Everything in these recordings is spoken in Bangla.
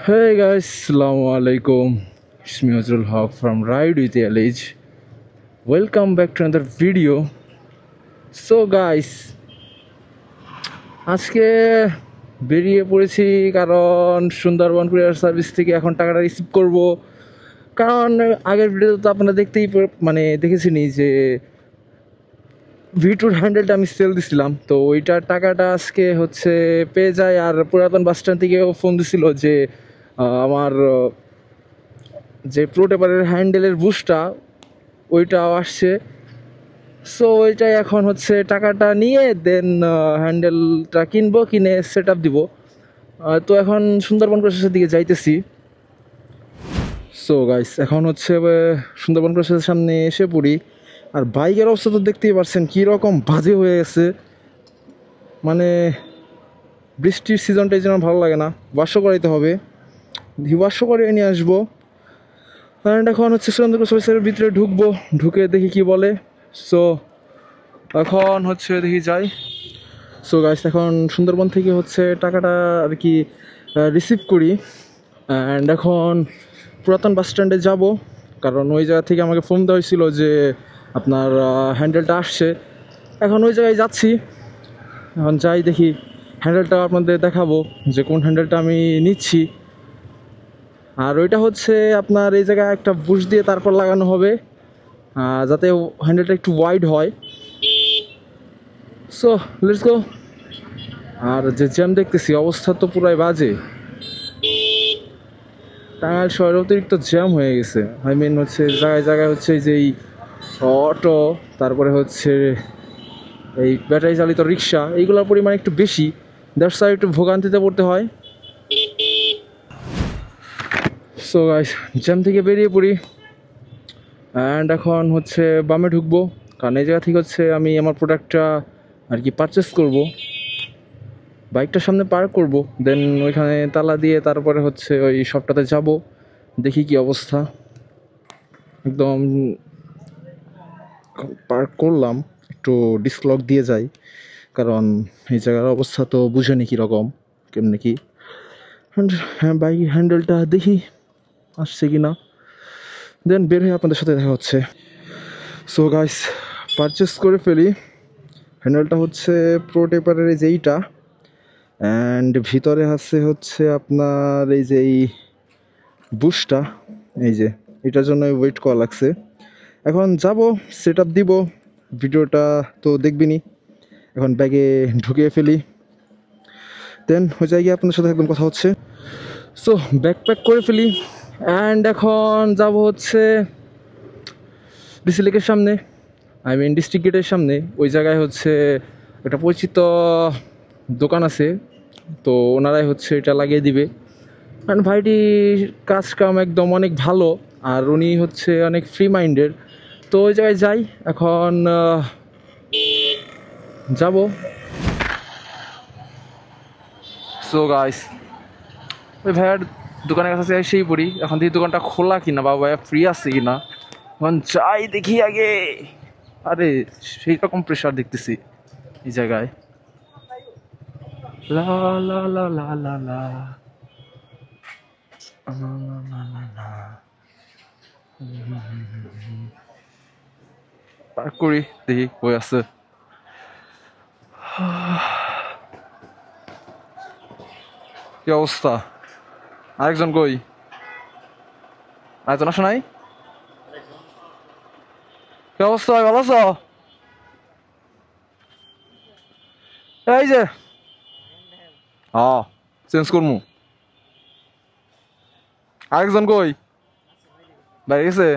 Hey guys, Assalamu alaikum. It's me Azrul Haq from Ride with LH. Welcome back to another video. So guys, আজকে বেরিয়ে পড়েছি কারণ সুন্দরবন কুরিয়ার সার্ভিস থেকে এখন টাকাটা রিসিভ করব। কারণ আগের ভিডিওতে তো আপনারা দেখেছিনি যে V2 হ্যান্ডেলটা আমি সেল দিছিলাম, তো ওইটার টাকাটা আজকে হচ্ছে পেয়ে যায়। আর পুরাতন বাস স্ট্যান্ড থেকেও ফোন দিছিল যে আমার যে প্রো টেপারের হ্যান্ডেলের বুশটা ওইটাও আসছে। সো ওইটাই এখন হচ্ছে টাকাটা নিয়ে দেন হ্যান্ডেলটা কিনবো, কিনে সেট আপ দিব। তো এখন সুন্দরবন প্রসেসের দিকে যাইতেছি। সো গাইস, এখন হচ্ছে সুন্দরবন প্রসেসের সামনে এসে পড়ি। আর বাইকের অবস্থা তো দেখতেই পারছেন কীরকম বাজে হয়ে গেছে। মানে বৃষ্টির সিজনটাই যেন ভালো লাগে না, ওয়াশ করাইতে হবে, ওয়াশ করে নিয়ে আসবো। কারণ এখন হচ্ছে সুন্দরবন প্রসেসের ভিতরে ঢুকবো, ঢুকে দেখি কি বলে। সো এখন হচ্ছে দেখি যাই। সো গাইস, এখন সুন্দরবন থেকে হচ্ছে টাকাটা আর কি রিসিভ করি। অ্যান্ড এখন পুরাতন বাস স্ট্যান্ডে যাব, কারণ ওই জায়গা থেকে আমাকে ফোন দেওয়া হয়েছিল যে আপনার হ্যান্ডেলটা আসছে। এখন ওই জায়গায় যাচ্ছি। এখন যাই দেখি, হ্যান্ডেলটা আপনাদের দেখাবো যে কোন হ্যান্ডেলটা আমি নিচ্ছি। আর ওইটা হচ্ছে আপনার এই জায়গায় একটা বুশ দিয়ে তারপর লাগানো হবে, যাতে হ্যান্ডেলটা একটু ওয়াইড হয়। So let's go. আর যে জ্যাম দেখতেছি, অবস্থা তো পুরাই বাজে। টাঙ্গাইল শহরে অতিরিক্ত জ্যাম হয়ে গেছে। আই মিন হচ্ছে জায়গায় জায়গায় হচ্ছে যে এই অটো, তারপরে হচ্ছে এই ব্যাটারি চালিত রিক্সা, এইগুলোর পরিমাণ একটু বেশি। দ্যাটস ওয়াই একটু ভোগান্তিতে পড়তে হয়। সো গাইস, জ্যাম থেকে বেরিয়ে পড়ি। অ্যান্ড এখন হচ্ছে বামে ঢুকবো, কারণ এই জায়গা থেকে হচ্ছে আমি আমার প্রোডাক্টটা আর কি পারচেস করব। বাইকটা সামনে পার্ক করব, দেন ওইখানে তালা দিয়ে তারপরে হচ্ছে ওই শপটাতে যাব। দেখি কি অবস্থা। একদম পার্ক করলাম, একটু ডিসলক দিয়ে যাই, কারণ এই জায়গার অবস্থা তো বুঝেনি কীরকম কেমনি কি। হ্যাঁ, বাইক হ্যান্ডেলটা দেখি আসছে কি না, দেন বের হয়ে আপনাদের সাথে দেখা হচ্ছে। সো গাইস, পারচেস করে ফেলি। হ্যান্ডেলটা হচ্ছে প্রো টেপারের এই যে এইটা, অ্যান্ড ভিতরে আছে হচ্ছে আপনার এই যে এই বুশটা, এই যে এটার জন্য ওয়েট করা লাগছে। এখন যাব, সেট আপ দিব, ভিডিওটা তো দেখবিনি। এখন ব্যাগে ঢুকিয়ে ফেলি, দেন ওই জায়গায় আপনাদের সাথে একদম কথা হচ্ছে। সো ব্যাকপ্যাক করে ফেলি, অ্যান্ড এখন যাব হচ্ছে ডিসি লেকের সামনে, আই মিন ডিস্ট্রিক্ট গেটের সামনে। ওই জায়গায় হচ্ছে একটা পরিচিত দোকান আছে, তো ওনারাই হচ্ছে এটা লাগিয়ে দিবে। কারণ ভাইটি কাজ কাম একদম অনেক ভালো, আর উনি হচ্ছে অনেক ফ্রি মাইন্ডের। তো ওই জায়গায় যাই, এখন যাব। সো গাইস, ওই ভাইয়ার দোকানের কাছে এসেই পড়ি। এখন দেখি দোকানটা খোলা কিনা বা ভাইয়া ফ্রি আছে কিনা। এখন যাই দেখি আগে। আরে সেই রকম প্রেশার দেখতেছি এই জায়গায়। লা লা লা লা লা লা পার্ক করি, দেখি বই আছে। কি অবস্থা? আরেকজন কই? আরেকজন আসো নাই? কি অবস্থা, ভালো আছো? এই যে হ্যাঁ, চেঞ্জ করমু। আরেকজন কই? বাইরে গেছে?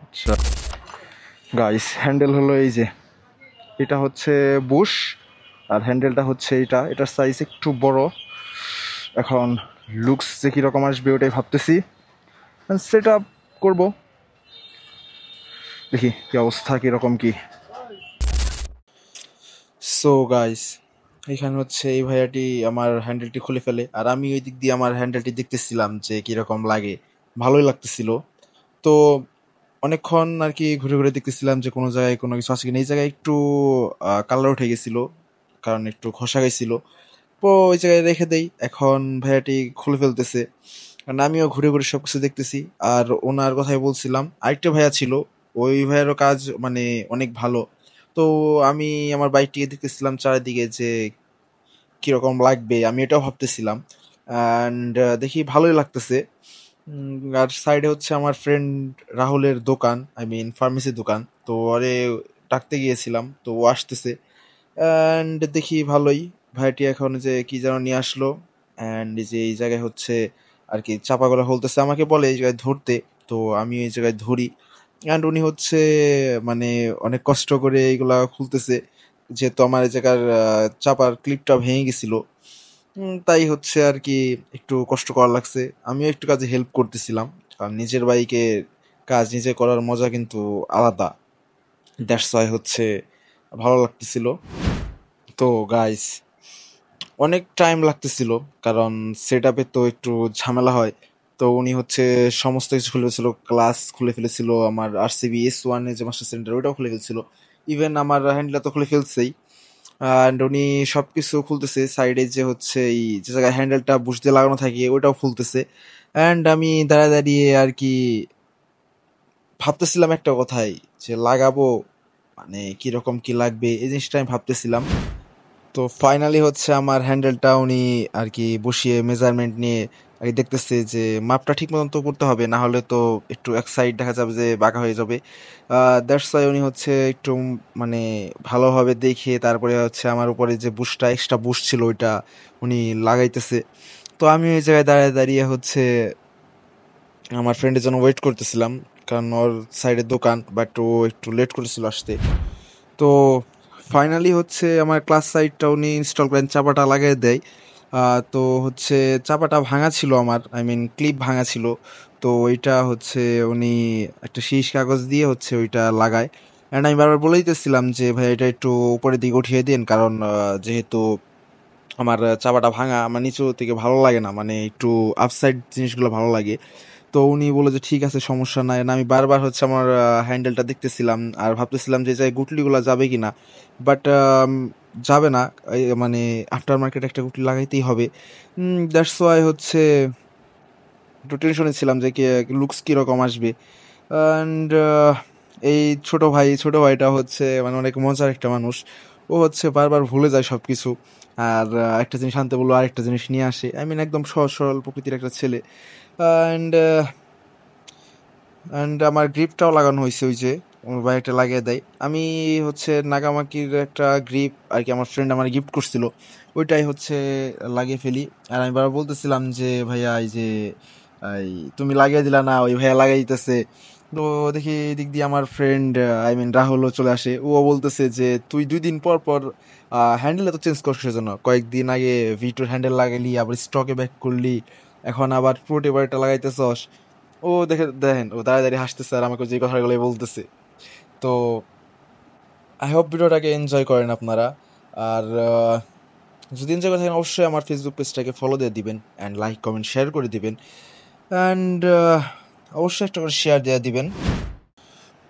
আচ্ছা গাইস, হ্যান্ডেল হলো এই যে, এটা হচ্ছে বুশ, আর হ্যান্ডেলটা হচ্ছে এটা। এটার সাইজ একটু বড়। এখন লুকস যে কীরকম আসবে ওটাই ভাবতেছি, সেট আপ করবো। দেখি কি অবস্থা, কীরকম কি। সো গাইস, এখানে হচ্ছে এই ভাইয়াটি আমার হ্যান্ডেলটি খুলে ফেলে, আর আমি ওই দিক দিয়ে আমার হ্যান্ডেলটি দেখতেছিলাম যে কীরকম লাগে। ভালোই লাগতেছিল। তো অনেকক্ষণ আর কি ঘুরে ঘুরে দেখতেছিলাম যে কোনো জায়গায় কোনো কিছু আছে কিনা। এই জায়গায় একটু কালার উঠে গেছিলো, কারণ একটু খসা গেছিলো। তো ওই জায়গায় রেখে দেই। এখন ভাইয়াটি খুলে ফেলতেছে, কারণ আমিও ঘুরে ঘুরে সবকিছু দেখতেছি। আর ওনার কথাই বলছিলাম, আরেকটা ভাইয়া ছিল, ওই ভাইয়ারও কাজ মানে অনেক ভালো। তো আমি আমার বাইকটিকে দেখতেছিলাম চারিদিকে যে কিরকম লাগবে, আমি এটাও ভাবতেছিলাম। অ্যান্ড দেখি ভালোই লাগতেছে। আর সাইডে হচ্ছে আমার ফ্রেন্ড রাহুলের দোকান, আই মিন ফার্মেসির দোকান। তো ওরে ডাকতে গিয়েছিলাম, তো ও আসতেছে। অ্যান্ড দেখি ভালোই, ভাইটি এখন যে কি যেন নিয়ে আসলো। অ্যান্ড যে এই জায়গায় হচ্ছে আর কি চাপাগুলো হলতেছে, আমাকে বলে এই জায়গায় ধরতে। তো আমি এই জায়গায় ধরি। অ্যান্ড উনি হচ্ছে মানে অনেক কষ্ট করে এইগুলা খুলতেছে, যেহেতু আমার এই জায়গার চাপার ক্লিপটা ভেঙে গেছিল। তাই হচ্ছে আর কি একটু কষ্ট করা লাগছে। আমিও একটু কাজে হেল্প করতেছিলাম, কারণ নিজের বাইকে কাজ নিজে করার মজা কিন্তু আলাদা। দ্যাটস ওয়াই হচ্ছে ভালো লাগতেছিল। তো গাইস, অনেক টাইম লাগতেছিল, কারণ সেট আপে তো একটু ঝামেলা হয়। তো উনি হচ্ছে সমস্ত কিছু খুলে ফেলেছিল, ক্লাস খুলে ফেলেছিল, আমার RCB S1 এর যে মাস্টার সেন্টার ওইটাও খুলে ফেলছিল, ইভেন আমার হ্যান্ডেলটা তো খুলে ফেলছেই। অ্যান্ড উনি সবকিছু খুলতেছে, সাইডে যে হচ্ছে এই যে জায়গায় হ্যান্ডেলটা বুশ দিয়ে লাগানো থাকে ওইটাও খুলতেছে। অ্যান্ড আমি দাঁড়ায় দাঁড়িয়ে আর কি ভাবতেছিলাম একটা কথাই, যে লাগাবো মানে কিরকম কি লাগবে এই জিনিসটা আমি ভাবতেছিলাম। তো ফাইনালি হচ্ছে আমার হ্যান্ডেলটা উনি আর কি বসিয়ে মেজারমেন্ট নিয়ে আর কি দেখতেছে যে মাপটা ঠিক মতন তো করতে হবে, না হলে তো একটু এক সাইড দেখা যাবে যে বাঁকা হয়ে যাবে। দ্যাটস ওয়াই উনি হচ্ছে একটু মানে ভালোভাবে দেখে তারপরে হচ্ছে আমার উপরে যে বুশটা এক্সট্রা বুশ ছিল ওইটা উনি লাগাইতেছে। তো আমি ওই জায়গায় দাঁড়িয়ে দাঁড়িয়ে হচ্ছে আমার ফ্রেন্ডের জন্য ওয়েট করতেছিলাম, কারণ ওর সাইডের দোকান, বাট ও একটু লেট করেছিল আসতে। তো ফাইনালি হচ্ছে আমার ক্লাস সাইটটা উনি ইনস্টল করেন, চাপাটা লাগিয়ে দেয়। তো হচ্ছে চাপাটা ভাঙা ছিল আমার, আই মিন ক্লিপ ভাঙা ছিল। তো ওইটা হচ্ছে উনি একটা শীষ কাগজ দিয়ে হচ্ছে ওইটা লাগায়। অ্যান্ড আমি বারবার বলে দিতেছিলাম যে ভাই এটা একটু উপরের দিকে উঠিয়ে দিন, কারণ যেহেতু আমার চাপাটা ভাঙা, আমার নিচু থেকে ভালো লাগে না, মানে একটু আপসাইড জিনিসগুলো ভালো লাগে। তো উনি বলে যে ঠিক আছে সমস্যা নাই। না আমি বারবার হচ্ছে আমার হ্যান্ডেলটা দেখতেছিলাম আর ভাবতেছিলাম যে যাই গুটলিগুলো যাবে কিনা, বাট যাবে না। মানে আফটার মার্কেট একটা গুটলি লাগাইতেই হবে। দ্যাটস ওয়াই হচ্ছে একটু টেনশনে ছিলাম যে লুকস কীরকম আসবে। অ্যান্ড এই ছোট ভাইটা হচ্ছে মানে অনেক মজার একটা মানুষ। ও হচ্ছে বারবার ভুলে যায় সব কিছু। আর একটা জিনিস আনতে বললো আরেকটা জিনিস নিয়ে আসে, আই মিন একদম সহজ সরল প্রকৃতির একটা ছেলে। অ্যান্ড অ্যান্ড আমার গ্রিপটাও লাগানো হয়েছে, ওই যে আমার বাইকটা লাগিয়ে দেয়। আমি হচ্ছে নাগামাকির একটা গ্রিপ আর কি আমার ফ্রেন্ড আমার গিফট করছিল, ওইটাই হচ্ছে লাগিয়ে ফেলি। আর আমি বারবার বলতেছিলাম যে ভাইয়া এই যে এই তুমি লাগিয়ে দিলা না, ওই ভাইয়া লাগাই দিতেছে। তো দেখি এদিক দিয়ে আমার ফ্রেন্ড আই মিন রাহুলও চলে আসে, ও বলতেছে যে তুই 2 দিন পর পর হ্যান্ডেল এত চেঞ্জ করছিস জন্য, কয়েকদিন আগে ভিটোর হ্যান্ডেল লাগাইলি, আবার স্টকে ব্যাক করলি, এখন আবার প্রোট এবারটা লাগাইতেছস। ও দেখেন ও দাঁড়িয়ে দাঁড়িয়ে হাসতেছে আর আমাকে যে কথাগুলোই বলতেছে। তো আই হোপ ভিডিওটাকে এনজয় করেন আপনারা। আর যদি এনজয় করে থাকেন অবশ্যই আমার ফেসবুক পেজটাকে ফলো দিয়ে দিবেন, অ্যান্ড লাইক কমেন্ট শেয়ার করে দিবেন, অ্যান্ড অবশ্যই একটা করে শেয়ার দিয়ে দিবেন।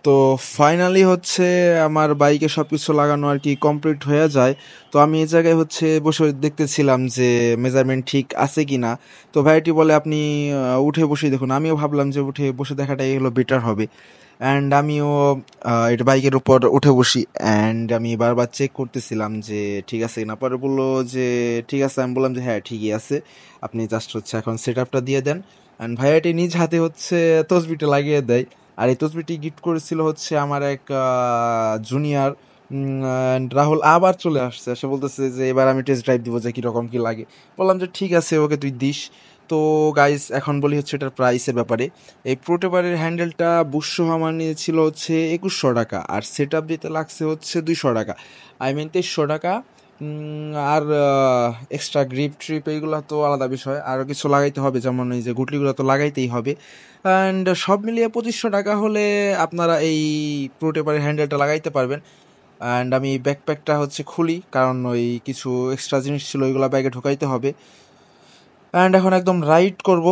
তো ফাইনালি হচ্ছে আমার বাইকে সব কিছু লাগানো আর কি কমপ্লিট হয়ে যায়। তো আমি এই জায়গায় হচ্ছে বসে দেখতেছিলাম যে মেজারমেন্ট ঠিক আছে কি না। তো ভাইটি বলে আপনি উঠে বসে দেখুন। আমিও ভাবলাম যে উঠে বসে দেখাটাই হলো বেটার হবে। অ্যান্ড আমিও এটা বাইকের উপর উঠে বসি, অ্যান্ড আমি বারবার চেক করতেছিলাম যে ঠিক আছে কিনা। পরে বললো যে ঠিক আছে, আমি বললাম যে হ্যাঁ ঠিকই আছে, আপনি জাস্ট হচ্ছে এখন সেট আপটা দিয়ে দেন। অ্যান্ড ভাইয়াটি নিজ হাতে হচ্ছে তসবিটা লাগিয়ে দেয়। আর এই তসবিটি গিফট করেছিল হচ্ছে আমার এক জুনিয়র। রাহুল আবার চলে আসছে, সে বলতেছে যে এবার আমি টেস্ট ড্রাইভ দিব যে কীরকম কী লাগে। বললাম যে ঠিক আছে ওকে তুই দিস। তো গাইস এখন বলি হচ্ছে এটার প্রাইসের ব্যাপারে। এই প্রোটেবারের হ্যান্ডেলটা বুসসহ আমার নিয়েছিল হচ্ছে 2100 টাকা, আর সেট আপ দিতে লাগছে হচ্ছে 200 টাকা, আই মিন 2300 টাকা। আর এক্সট্রা গ্রিপ ট্রিপ এইগুলো তো আলাদা বিষয়, আরও কিছু লাগাইতে হবে, যেমন এই যে গুটলিগুলো তো লাগাইতেই হবে। অ্যান্ড সব মিলিয়ে 2500 টাকা হলে আপনারা এই প্রোটেবারের হ্যান্ডেলটা লাগাইতে পারবেন। অ্যান্ড আমি ব্যাকপ্যাকটা হচ্ছে খুলি, কারণ ওই কিছু এক্সট্রা জিনিস ছিল ওইগুলো ব্যাগে ঢুকাইতে হবে। অ্যান্ড এখন একদম রাইড করব।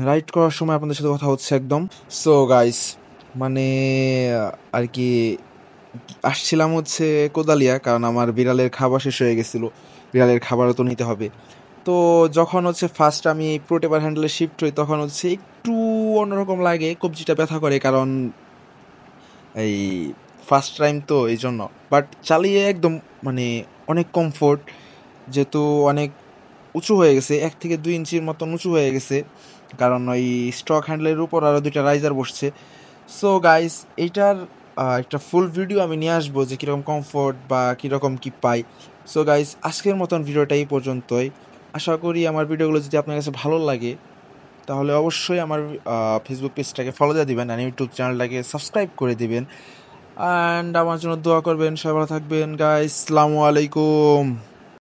রাইড করার সময় আপনাদের সাথে কথা হচ্ছে একদম। সো গাইস, মানে আর কি আসছিলাম হচ্ছে কোদালিয়া, কারণ আমার বিড়ালের খাবার শেষ হয়ে গেছিল, বিড়ালের খাবারও তো নিতে হবে। তো যখন হচ্ছে ফার্স্ট আমি প্রো টেপার হ্যান্ডেলে শিফট হই তখন হচ্ছে একটু অন্যরকম লাগে, কবজিটা ব্যথা করে, কারণ এই ফার্স্ট টাইম তো এই জন্য। বাট চালিয়ে একদম মানে অনেক কমফোর্ট, যেহেতু অনেক উঁচু হয়ে গেছে, 1 থেকে 2 ইঞ্চির মতন উঁচু হয়ে গেছে, কারণ ওই স্টক হ্যান্ডেলের উপর আরও 2টা রাইজার বসছে। সো গাইস, এইটার একটা ফুল ভিডিও আমি নিয়ে আসবো যে কীরকম কমফোর্ট বা কীরকম কী পাই। সো গাইস, আজকের মতন ভিডিওটা এই পর্যন্তই। আশা করি আমার ভিডিওগুলো যদি আপনার কাছে ভালো লাগে তাহলে অবশ্যই আমার ফেসবুক পেজটাকে ফলো দিয়ে দিবেন আর ইউটিউব চ্যানেলটাকে সাবস্ক্রাইব করে দিবেন, অ্যান্ড আমার জন্য দোয়া করবেন। সবাই ভালো থাকবেন গাইস, আসসালামু আলাইকুম।